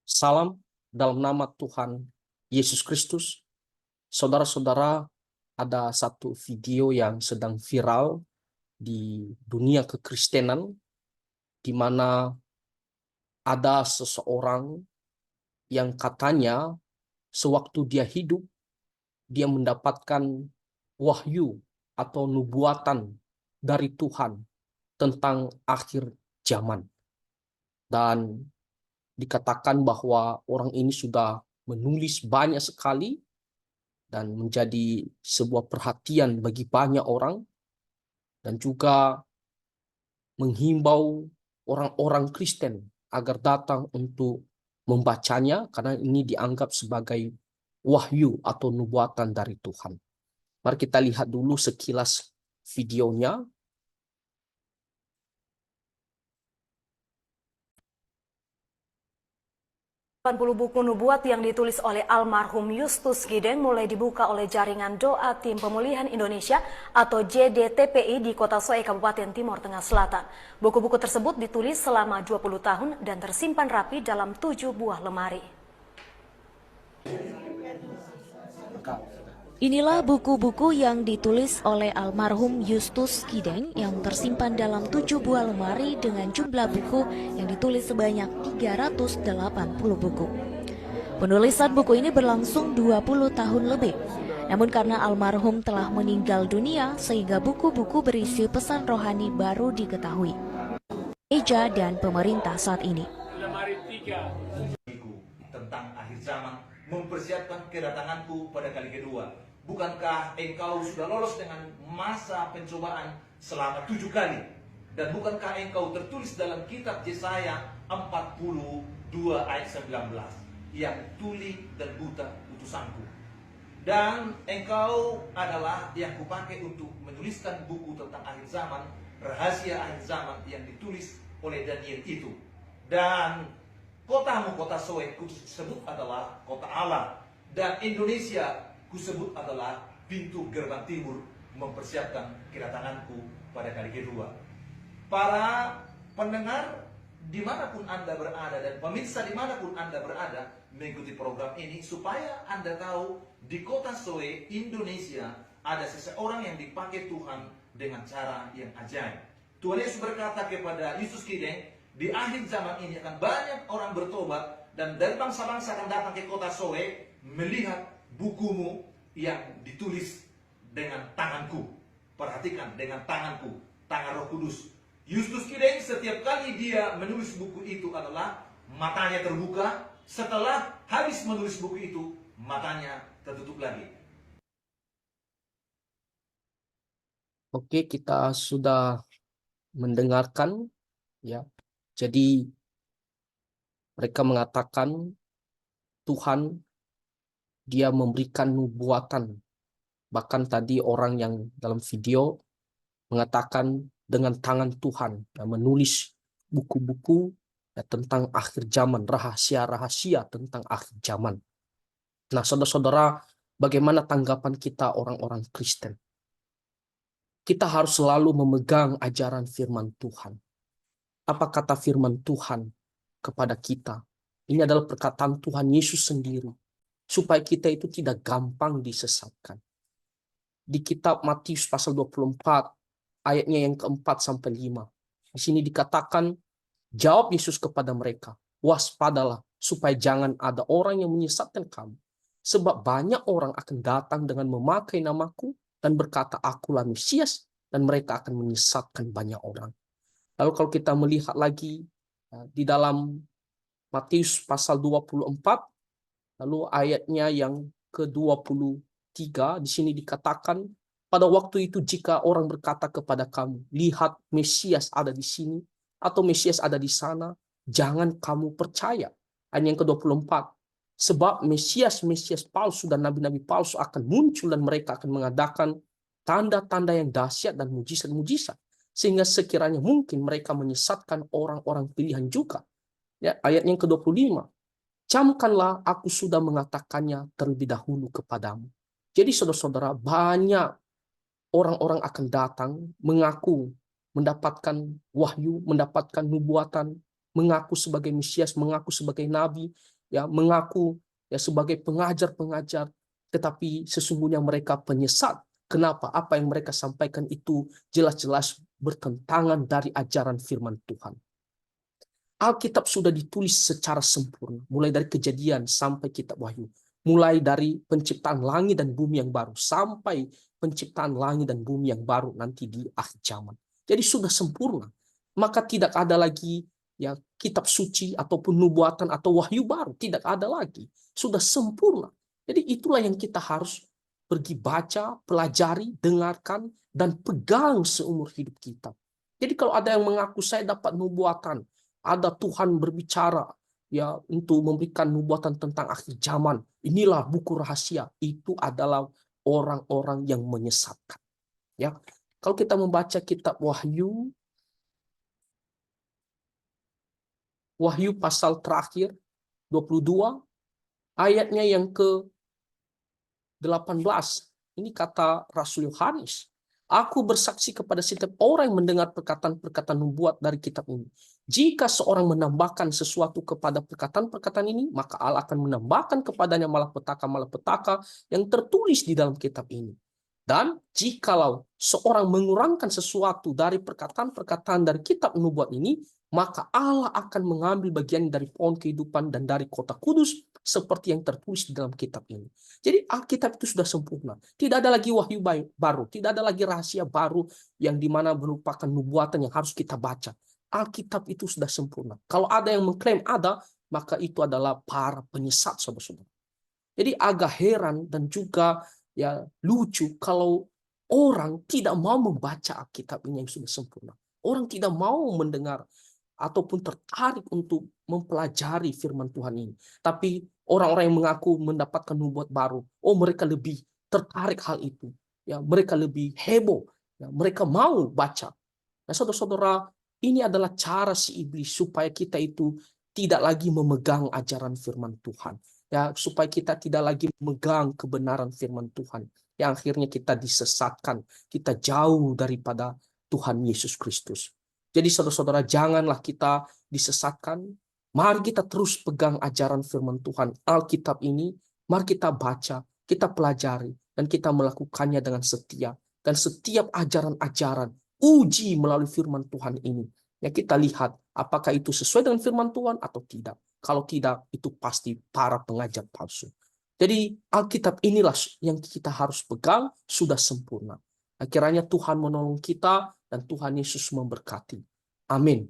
Salam dalam nama Tuhan Yesus Kristus. Saudara-saudara, ada satu video yang sedang viral di dunia kekristenan, di mana ada seseorang yang katanya sewaktu dia hidup, dia mendapatkan wahyu atau nubuatan dari Tuhan tentang akhir zaman. Dan dikatakan bahwa orang ini sudah menulis banyak sekali dan menjadi sebuah perhatian bagi banyak orang, dan juga menghimbau orang-orang Kristen agar datang untuk membacanya karena ini dianggap sebagai wahyu atau nubuatan dari Tuhan. Mari kita lihat dulu sekilas videonya. 80 buku nubuat yang ditulis oleh almarhum Justus Gideng mulai dibuka oleh Jaringan Doa Tim Pemulihan Indonesia atau JDTPI di Kota Soe, Kabupaten Timur Tengah Selatan. Buku-buku tersebut ditulis selama 20 tahun dan tersimpan rapi dalam 7 buah lemari. Inilah buku-buku yang ditulis oleh almarhum Justus Gideng yang tersimpan dalam 7 buah lemari dengan jumlah buku yang ditulis sebanyak 380 buku. Penulisan buku ini berlangsung 20 tahun lebih. Namun karena almarhum telah meninggal dunia sehingga buku-buku berisi pesan rohani baru diketahui gereja dan pemerintah saat ini. Lemari 3 tentang akhir zaman, mempersiapkan kedatanganku pada kali kedua. Bukankah engkau sudah lolos dengan masa pencobaan selama 7 kali? Dan bukankah engkau tertulis dalam kitab Yesaya 42 ayat 19, yang tuli dan buta utusanku? Dan engkau adalah yang kupakai untuk menuliskan buku tentang akhir zaman, rahasia akhir zaman yang ditulis oleh Daniel itu. Dan kotamu, kota Soe, kusebut adalah kota Allah. Dan Indonesia kusebut adalah pintu gerbang timur, mempersiapkan kedatanganku pada kali kedua. Para pendengar dimanapun Anda berada dan pemirsa dimanapun Anda berada mengikuti program ini, supaya Anda tahu di kota Soe, Indonesia, ada seseorang yang dipakai Tuhan dengan cara yang ajaib. Tuhan Yesus berkata kepada Justus Gideng, di akhir zaman ini akan banyak orang bertobat, dan dari bangsa-bangsa akan datang ke kota Soe melihat bukumu yang ditulis dengan tanganku. Perhatikan, dengan tanganku, tangan Roh Kudus. Justus Gideng setiap kali dia menulis buku itu adalah matanya terbuka. Setelah habis menulis buku itu, matanya tertutup lagi. Oke, kita sudah mendengarkan, ya. Jadi mereka mengatakan Tuhan dia memberikan nubuatan. Bahkan tadi orang yang dalam video mengatakan dengan tangan Tuhan yang menulis buku-buku ya, tentang akhir zaman, rahasia-rahasia tentang akhir zaman. Nah, saudara-saudara, bagaimana tanggapan kita orang-orang Kristen? Kita harus selalu memegang ajaran firman Tuhan. Apa kata firman Tuhan kepada kita? Ini adalah perkataan Tuhan Yesus sendiri, supaya kita itu tidak gampang disesatkan. Di kitab Matius pasal 24, ayatnya yang keempat sampai 5. Di sini dikatakan, jawab Yesus kepada mereka, waspadalah supaya jangan ada orang yang menyesatkan kamu. Sebab banyak orang akan datang dengan memakai namaku dan berkata, akulah Mesias, dan mereka akan menyesatkan banyak orang. Lalu kalau kita melihat lagi di dalam Matius pasal 24, lalu ayatnya yang ke-23, di sini dikatakan, pada waktu itu jika orang berkata kepada kamu, lihat Mesias ada di sini, atau Mesias ada di sana, jangan kamu percaya. Ayat yang ke-24, sebab Mesias palsu dan nabi-nabi palsu akan muncul dan mereka akan mengadakan tanda-tanda yang dahsyat dan mujizat-mujizat, sehingga sekiranya mungkin mereka menyesatkan orang-orang pilihan juga. Ya, ayat yang ke-25, camkanlah aku sudah mengatakannya terlebih dahulu kepadamu. Jadi saudara-saudara, banyak orang-orang akan datang mengaku mendapatkan wahyu, mendapatkan nubuatan, mengaku sebagai Mesias, mengaku sebagai nabi, ya mengaku ya sebagai pengajar-pengajar, tetapi sesungguhnya mereka penyesat. Kenapa? Apa yang mereka sampaikan itu jelas-jelas bertentangan dari ajaran firman Tuhan. Alkitab sudah ditulis secara sempurna, mulai dari Kejadian sampai kitab Wahyu. Mulai dari penciptaan langit dan bumi yang baru, sampai penciptaan langit dan bumi yang baru nanti di akhir zaman. Jadi sudah sempurna. Maka tidak ada lagi ya kitab suci ataupun nubuatan atau wahyu baru. Tidak ada lagi. Sudah sempurna. Jadi itulah yang kita harus pergi baca, pelajari, dengarkan, dan pegang seumur hidup kita. Jadi kalau ada yang mengaku saya dapat nubuatan, ada Tuhan berbicara ya untuk memberikan nubuatan tentang akhir zaman. Inilah buku rahasia. Itu adalah orang-orang yang menyesatkan. Ya. Kalau kita membaca kitab Wahyu, Wahyu pasal terakhir 22 ayatnya yang ke-18. Ini kata Rasul Yohanes. Aku bersaksi kepada setiap orang yang mendengar perkataan-perkataan nubuat dari kitab ini. Jika seorang menambahkan sesuatu kepada perkataan-perkataan ini, maka Allah akan menambahkan kepadanya malapetaka-malapetaka yang tertulis di dalam kitab ini. Dan jikalau seorang mengurangkan sesuatu dari perkataan-perkataan dari kitab nubuat ini, maka Allah akan mengambil bagian dari pohon kehidupan dan dari kota kudus seperti yang tertulis di dalam kitab ini. Jadi Alkitab itu sudah sempurna. Tidak ada lagi wahyu baru, tidak ada lagi rahasia baru yang dimana merupakan nubuatan yang harus kita baca. Alkitab itu sudah sempurna. Kalau ada yang mengklaim ada, maka itu adalah para penyesat, saudara-saudara. Jadi agak heran dan juga ya lucu kalau orang tidak mau membaca Alkitab ini yang sudah sempurna. Orang tidak mau mendengar ataupun tertarik untuk mempelajari firman Tuhan ini. Tapi orang-orang yang mengaku mendapatkan nubuat baru, mereka lebih tertarik hal itu. Ya, mereka lebih heboh. Ya, mereka mau baca. Nah, saudara-saudara, ini adalah cara si iblis supaya kita itu tidak lagi memegang ajaran firman Tuhan. Ya, supaya kita tidak lagi memegang kebenaran firman Tuhan. Yang akhirnya kita disesatkan, kita jauh daripada Tuhan Yesus Kristus. Jadi saudara-saudara, janganlah kita disesatkan. Mari kita terus pegang ajaran firman Tuhan, Alkitab ini. Mari kita baca, kita pelajari, dan kita melakukannya dengan setia. Dan setiap ajaran-ajaran, uji melalui firman Tuhan ini. Ya, kita lihat apakah itu sesuai dengan firman Tuhan atau tidak. Kalau tidak, itu pasti para pengajar palsu. Jadi Alkitab inilah yang kita harus pegang, sudah sempurna. Kiranya Tuhan menolong kita dan Tuhan Yesus memberkati. Amin.